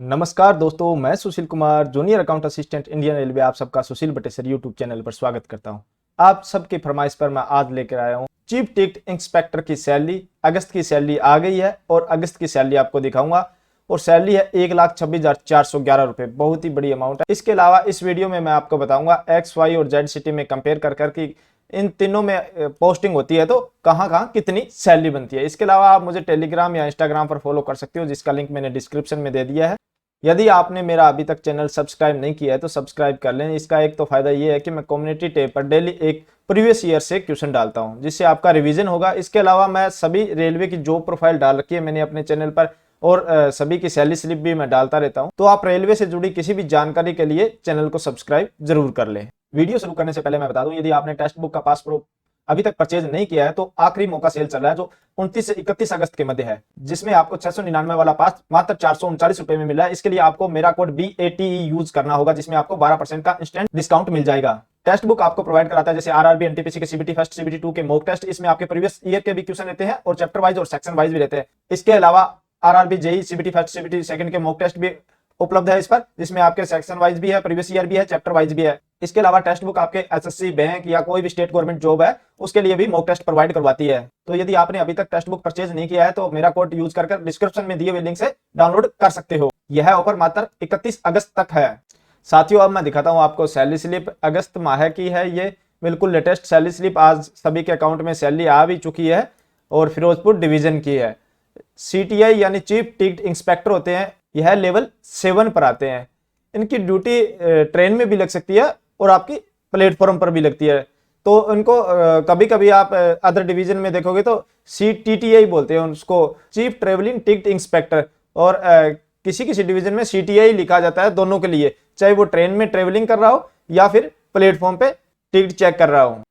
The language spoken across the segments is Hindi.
नमस्कार दोस्तों, मैं Sushil Kumar, junior account assistant Indian railway. आप सबका सुशील बटेसर यूट्यूब चैनल पर स्वागत करता हूं। आप सबकी फरमाइश पर मैं आज लेकर आया हूं चीफ टिकट इंस्पेक्टर की सैलरी। अगस्त की सैलरी आ गई है और अगस्त की सैलरी आपको दिखाऊंगा और सैलरी है 1,26,411 रुपए। बहुत ही बड़ी अमाउंट है। इसके अलावा इस वीडियो में मैं आपको बताऊंगा एक्स, वाई और जेड सिटी में कंपेयर कर करके इन तीनों में पोस्टिंग होती है तो कहां कहां कितनी सैलरी बनती है। इसके अलावा आप मुझे टेलीग्राम या इंस्टाग्राम पर फॉलो कर सकते हो, जिसका लिंक मैंने डिस्क्रिप्शन में दे दिया है। यदि आपने मेरा अभी तक चैनल सब्सक्राइब नहीं किया है तो सब्सक्राइब कर लें। इसका एक तो फायदा ये है कि मैं कम्युनिटी टैब पर डेली एक प्रीवियस ईयर से क्वेश्चन डालता हूं, जिससे आपका रिवीजन होगा। इसके अलावा मैं सभी रेलवे की जॉब प्रोफाइल डाल रखी है मैंने अपने चैनल पर, और सभी की सैलरी स्लिप भी मैं डालता रहता हूं। तो आप रेलवे से जुड़ी किसी भी जानकारी के लिए चैनल को सब्सक्राइब जरूर कर लें। वीडियो शुरू करने से पहले मैं बता दूं, यदि आपने टेक्स्ट बुक का पास प्रो अभी तक परचेज नहीं किया है तो आखिरी मौका सेल चल रहा है, जो 29 से 31 अगस्त के मध्य है, जिसमें आपको 699 वाला पास मात्र 439 रुपए में मिला है। इसके लिए आपको मेरा कोड BATE यूज करना होगा, जिसमें आपको 12% का इंस्टेंट डिस्काउंट मिल जाएगा। टेक्स्ट बुक आपको प्रोवाइड कराता है जैसे आरआरबी, एनटीपीसी के CBT फर्स्ट, CBT 2 के मॉक टेस्ट। इसमें आपके प्रीवियस ईयर के भी क्वेश्चन रहते हैं और चैप्टर वाइज और सेक्शन वाइज भी रहते हैं। इसके अलावा RRB, JE, CBT first, CBT second के मॉक टेस्ट भी उपलब्ध है इस पर, जिसमें आपके सेक्शन वाइज भी है, प्रीवियस ईयर भी है, चैप्टर वाइज भी है। इसके अलावा टेक्स्ट बुक आपके एसएससी, बैंक या कोई भी स्टेट गवर्नमेंट जॉब है उसके लिए भी मॉक टेस्ट प्रोवाइड करवाती है। तो यदि आपने अभी तक टेक्स्ट बुक परचेज नहीं किया है तो मेरा कोड यूज कर डिस्क्रिप्शन में दिए हुए लिंक से डाउनलोड कर सकते हो। यह ऑफर मात्र 31 अगस्त तक है। साथियों, अब मैं दिखाता हूं आपको सैलरी स्लिप अगस्त माह की है। ये बिल्कुल लेटेस्ट सैलरी स्लिप, आज सभी के अकाउंट में सैलरी आ भी चुकी है और फिरोजपुर डिवीजन की है। CTI यानी चीफ टिकट इंस्पेक्टर होते हैं, यह लेवल 7 पर आते हैं। इनकी ड्यूटी ट्रेन में भी लग सकती है और आपकी प्लेटफॉर्म पर भी लगती है। तो इनको कभी कभी आप अदर डिवीजन में देखोगे तो CTTI बोलते हैं उसको, चीफ ट्रेवलिंग टिकट इंस्पेक्टर, और किसी किसी डिवीजन में CTI लिखा जाता है दोनों के लिए, चाहे वो ट्रेन में ट्रेवलिंग कर रहा हो या फिर प्लेटफॉर्म पे टिकट चेक कर रहा हो।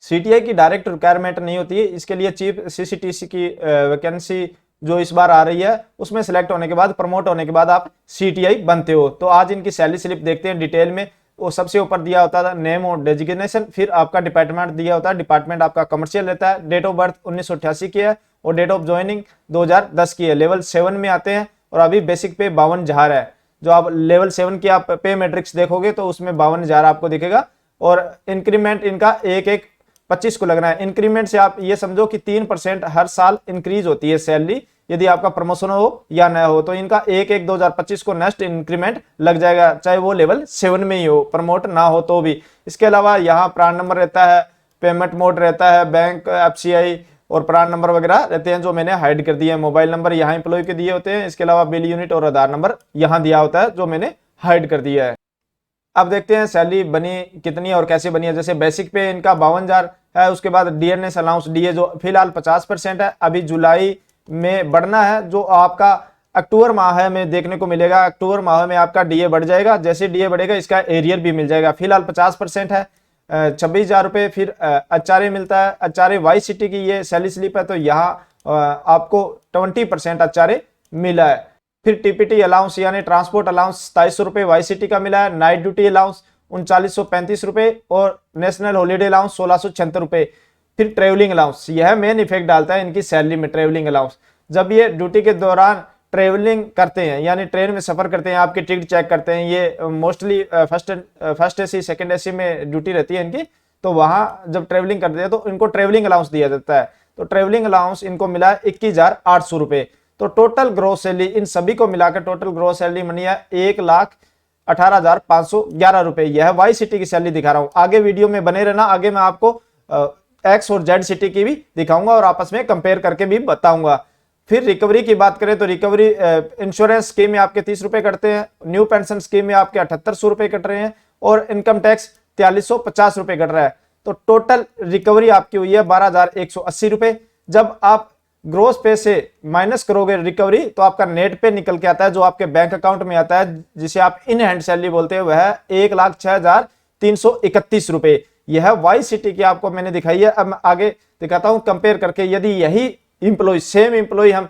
CTI की डायरेक्ट रिक्वायरमेंट नहीं होती है। इसके लिए चीफ CCTC की वैकेंसी जो इस बार आ रही है उसमें सेलेक्ट होने के बाद, प्रमोट होने के बाद आप CTI बनते हो। तो आज इनकी सैलरी स्लिप देखते हैं डिटेल में। वो सबसे ऊपर दिया होता है नेम और डेजिग्नेशन, फिर आपका डिपार्टमेंट दिया होता है, डिपार्टमेंट आपका कमर्शियल रहता है, डेट ऑफ बर्थ 1988 की है और डेट ऑफ ज्वाइनिंग 2010 की है। लेवल 7 में आते हैं और अभी बेसिक पे 52,000 है। जो आप लेवल 7 की आप पे मैट्रिक्स देखोगे तो उसमें 52,000 आपको दिखेगा। और इंक्रीमेंट इनका एक 25 को लगना है। इंक्रीमेंट से आप ये समझो कि 3% हर साल इंक्रीज होती है सैलरी, यदि आपका प्रमोशन हो या न हो। तो इनका 1/1/2025 को नेक्स्ट इंक्रीमेंट लग जाएगा, चाहे वो लेवल 7 में ही हो, प्रमोट ना हो तो भी। इसके अलावा यहाँ प्राण नंबर रहता है, पेमेंट मोड रहता है, बैंक, FCI और प्राण नंबर वगैरह रहते हैं जो मैंने हाइड कर दिए हैं। मोबाइल नंबर यहाँ एम्प्लॉय के दिए होते हैं। इसके अलावा बिल यूनिट और आधार नंबर यहाँ दिया होता है जो मैंने हाइड कर दिया है। अब देखते हैं सैलरी बनी कितनी और कैसे बनी है। जैसे बेसिक पे इनका 52,000 है। उसके बाद DNS अलाउंस DA जो फिलहाल 50% है, अभी जुलाई में बढ़ना है। जो आपका अक्टूबर माह है में देखने को मिलेगा, अक्टूबर माह में आपका DA बढ़ जाएगा। जैसे DA बढ़ेगा इसका एरियर भी मिल जाएगा। फिलहाल 50% है, 26,000 रुपए। फिर HRA मिलता है, HRA वाई सिटी की ये सैलरी स्लिप है तो यहाँ आपको 20% HRA मिला है। फिर TPT अलाउंस यानी ट्रांसपोर्ट अलाउंस 2700 रुपए वाई सिटी का मिला है। नाइट ड्यूटी अलाउंस 3935 रुपए और नेशनल हॉलीडे अलाउंस 1676 रुपए। फिर ट्रेवलिंग अलाउंस, यह मेन इफेक्ट डालता है इनकी सैलरी में, ट्रेवलिंग अलाउंस। जब ये ड्यूटी के दौरान ट्रेवलिंग करते हैं यानी ट्रेन में सफर करते हैं, आपकी टिकट चेक करते हैं, ये mostly first AC second AC में ड्यूटी रहती है इनकी, तो वहां जब ट्रेवलिंग करते हैं तो इनको ट्रेवलिंग अलाउंस दिया जाता है। तो ट्रेवलिंग अलाउंस इनको मिला है 21,800 रुपए। तो टोटल ग्रोस सैलरी इन सभी को मिलाकर टोटल ग्रोस सैलरी बनी है 1,18,511 रुपए। यह वाई सिटी की सैलरी दिखा रहा हूं। आगे वीडियो में बने रहना, आगे मैं आपको एक्स और जेड सिटी की भी दिखाऊंगा और आपस में कंपेयर करके भी बताऊंगा। फिर रिकवरी की बात करें तो रिकवरी इंश्योरेंस स्कीम में आपके 30 रुपए कटते हैं, न्यू पेंशन स्कीम में आपके 7800 रुपए कट रहे हैं और इनकम टैक्स 4350 रुपए कट रहा है। तो टोटल रिकवरी आपकी हुई है 12,180 रुपए। जब आप ग्रोस पे से माइनस करोगे रिकवरी तो आपका नेट पे निकल के आता है, जो आपके बैंक अकाउंट में आता है, जिसे आप इन हैंड सैलरी बोलते हैं, वह 1,06,331 रुपए। यह वाई सिटी की आपको मैंने दिखाई है। अब मैं आगे दिखाता हूं कंपेयर करके। यदि यही इंप्लॉय, सेम इंप्लॉय हम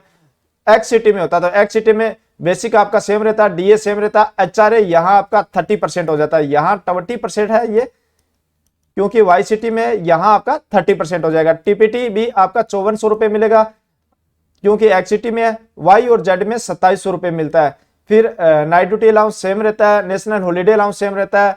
एक्स सिटी में होता तो एक्स सिटी में बेसिक आपका सेम रहता, DA सेम रहता, HRA यहाँ आपका 30% हो जाता है, यहाँ 20% है ये, क्योंकि वाई सिटी में यहाँ आपका 30% हो जाएगा। TPT भी आपका 5400 रुपए मिलेगा, क्योंकि एक्सिटी में वाई और जेड में 2700 रुपए मिलता है। फिर नाइट ड्यूटी अलाउंस सेम रहता है, नेशनल हॉलीडे अलाउंस सेम रहता है,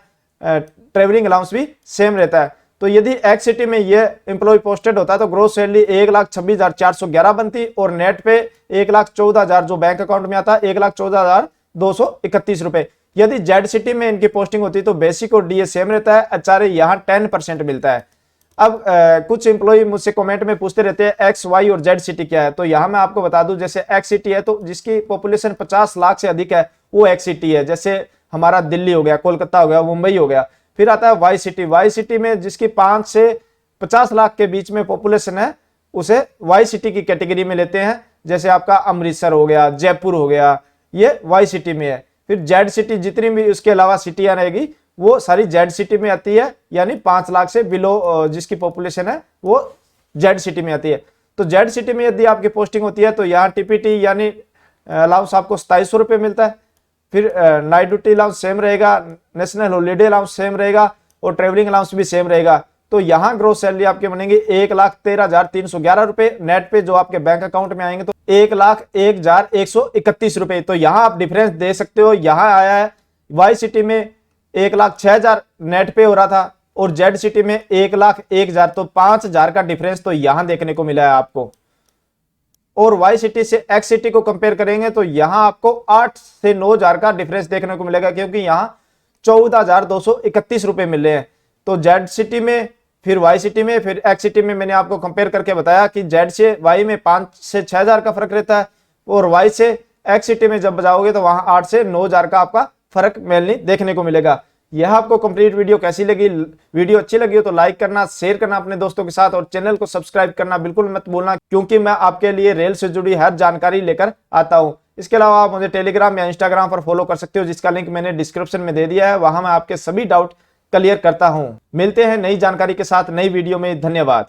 ट्रेवलिंग अलाउंस भी सेम रहता है। तो यदि एक्स सिटी में ये एम्प्लॉय पोस्टेड होता तो ग्रोस सैलरी 1,26,411 बनती और नेट पे 1,14,000 जो बैंक अकाउंट में आता 1,14,231 रुपए। यदि जेड सिटी में इनकी पोस्टिंग होती तो बेसिक और डीए सेम रहता है, एचआरए यहाँ 10% मिलता है। अब कुछ एम्प्लॉय मुझसे कमेंट में पूछते रहते हैं एक्स वाई और जेड सिटी क्या है, तो यहाँ मैं आपको बता दूं, जैसे एक्स सिटी है तो जिसकी पॉपुलेशन 50 लाख से अधिक है वो एक्स सिटी है, जैसे हमारा दिल्ली हो गया, कोलकाता हो गया, मुंबई हो गया। फिर आता है वाई सिटी, वाई सिटी में जिसकी 5 से 50 लाख के बीच में पॉपुलेशन है उसे वाई सिटी की कैटेगरी में लेते हैं, जैसे आपका अमृतसर हो गया, जयपुर हो गया, ये वाई सिटी में है। फिर जेड सिटी जितनी भी उसके अलावा सिटियां रहेगी वो सारी जेड सिटी में आती है, यानी 5 लाख से बिलो जिसकी पॉपुलेशन है वो जेड सिटी में आती है। तो जेड सिटी में यदि आपकी पोस्टिंग होती है तो यहाँ टीपीटी यानी अलाउंस आपको 2700 रुपये मिलता है। फिर नाइट ड्यूटी अलाउंस सेम रहेगा, नेशनल हॉलीडे अलाउंस सेम रहेगा और ट्रेवलिंग अलाउंस भी सेम रहेगा। तो यहाँ ग्रोस सैलरी आपकी बनेगी 1,13,311 रुपए, नेट पे जो आपके बैंक अकाउंट में आएंगे तो 1,01,131 रुपए। तो यहाँ आप डिफरेंस दे सकते हो, यहाँ आया है वाई सिटी में 1,06,000 नेट पे हो रहा था और जेड सिटी में 1,01,000, तो 5,000 का डिफरेंस तो यहां देखने को मिला है आपको। और वाई सिटी से एक्स सिटी को कंपेयर करेंगे तो यहां आपको 8 से 9,000 का डिफरेंस देखने को मिलेगा, क्योंकि यहां 14,231 रुपए मिल रहे हैं। तो जेड सिटी में, फिर वाई सिटी में, फिर एक्स सिटी में मैंने आपको कंपेयर करके बताया कि जेड से वाई में 5 से 6,000 का फर्क रहता है और वाई से एक्स सिटी में जब जाओगे तो वहां 8 से 9,000 का आपका फर्क मेनली देखने को मिलेगा। यह आपको कंप्लीट वीडियो कैसी लगी? वीडियो अच्छी लगी हो तो लाइक करना, शेयर करना अपने दोस्तों के साथ और चैनल को सब्सक्राइब करना बिल्कुल मत भूलना, क्योंकि मैं आपके लिए रेल से जुड़ी हर जानकारी लेकर आता हूं। इसके अलावा आप मुझे टेलीग्राम या इंस्टाग्राम पर फॉलो कर सकते हो, जिसका लिंक मैंने डिस्क्रिप्शन में दे दिया है। वहां मैं आपके सभी डाउट क्लियर करता हूं। मिलते हैं नई जानकारी के साथ नई वीडियो में। धन्यवाद।